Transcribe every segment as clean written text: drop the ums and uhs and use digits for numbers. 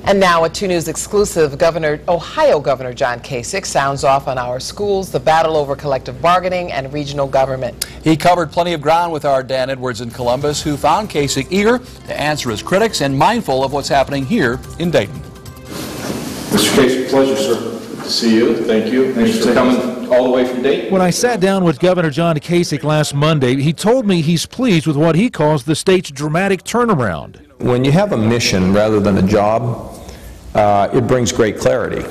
And now a 2 News exclusive, Ohio Governor John Kasich sounds off on our schools, the battle over collective bargaining and regional government. He covered plenty of ground with our Dan Edwards in Columbus, who found Kasich eager to answer his critics and mindful of what's happening here in Dayton. Mr. Kasich, pleasure, sir. Good to see you. Thank you. Thanks for coming all the way from Dayton. When I sat down with Governor John Kasich last Monday, he told me he's pleased with what he calls the state's dramatic turnaround. When you have a mission rather than a job, it brings great clarity.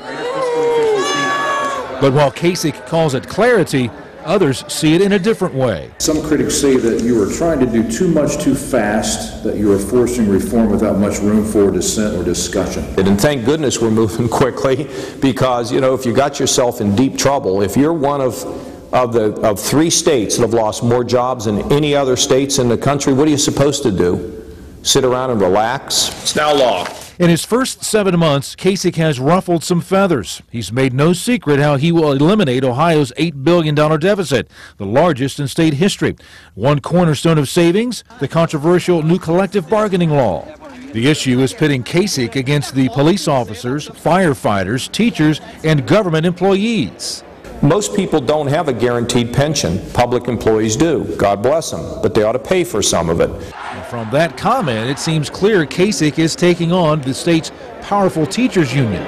But while Kasich calls it clarity, others see it in a different way. Some critics say that you are trying to do too much too fast, that you are forcing reform without much room for dissent or discussion. And thank goodness we're moving quickly, because, you know, if you got yourself in deep trouble, if you're one of 3 states that have lost more jobs than any other states in the country, what are you supposed to do? Sit around and relax? It's now law. In his first 7 months, Kasich has ruffled some feathers. He's made no secret how he will eliminate Ohio's $8 billion deficit, the largest in state history. One cornerstone of savings, the controversial new collective bargaining law. The issue is pitting Kasich against the police officers, firefighters, teachers, and government employees. Most people don't have a guaranteed pension. Public employees do. God bless them. But they ought to pay for some of it. And from that comment, it seems clear Kasich is taking on the state's powerful teachers union.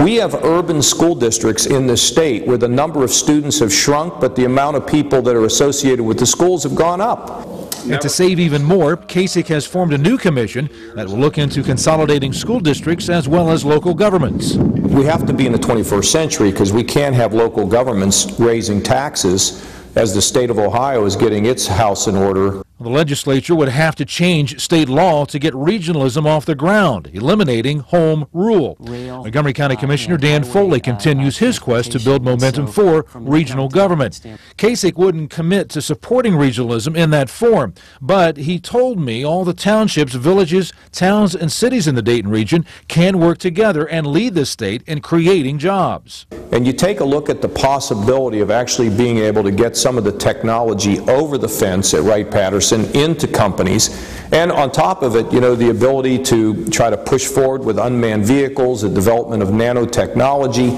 We have urban school districts in this state where the number of students have shrunk, but the amount of people that are associated with the schools have gone up. And to save even more, Kasich has formed a new commission that will look into consolidating school districts as well as local governments. We have to be in the 21st century because we can't have local governments raising taxes as the state of Ohio is getting its house in order. The legislature would have to change state law to get regionalism off the ground, eliminating home rule. Montgomery County Commissioner Dan Foley continues his quest to build momentum for regional government. Kasich wouldn't commit to supporting regionalism in that form, but he told me all the townships, villages, towns, and cities in the Dayton region can work together and lead the state in creating jobs. And you take a look at the possibility of actually being able to get some of the technology over the fence at Wright-Patterson into companies, and on top of it, you know, the ability to try to push forward with unmanned vehicles, the development of nanotechnology,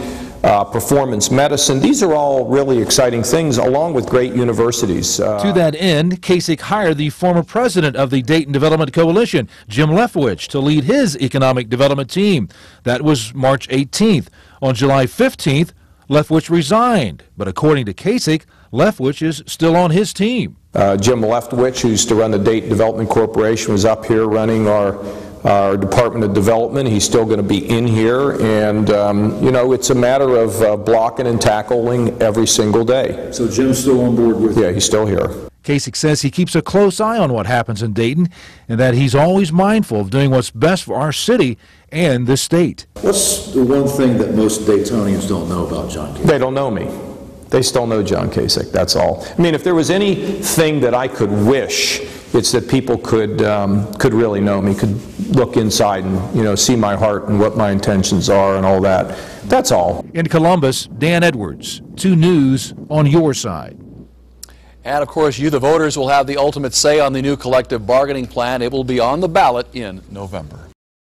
performance medicine. These are all really exciting things, along with great universities. To that end, Kasich hired the former president of the Dayton Development Coalition, Jim Leftwich, to lead his economic development team. That was March 18th. On July 15th, Leftwich resigned, but according to Kasich, Leftwich is still on his team. Jim Leftwich, who used to run the Dayton Development Corporation, was up here running our Department of Development. He's still going to be in here, and you know, it's a matter of blocking and tackling every single day. So Jim's still on board with you? Yeah, he's still here. Kasich says he keeps a close eye on what happens in Dayton and that he's always mindful of doing what's best for our city and the state. What's the one thing that most Daytonians don't know about John Kasich? They don't know me. They still know John Kasich, that's all. I mean, if there was anything that I could wish, it's that people could really know me, could look inside and, you know, see my heart and what my intentions are and all that. That's all. In Columbus, Dan Edwards, 2 News on your side. And of course, you, the voters, will have the ultimate say on the new collective bargaining plan. It will be on the ballot in November.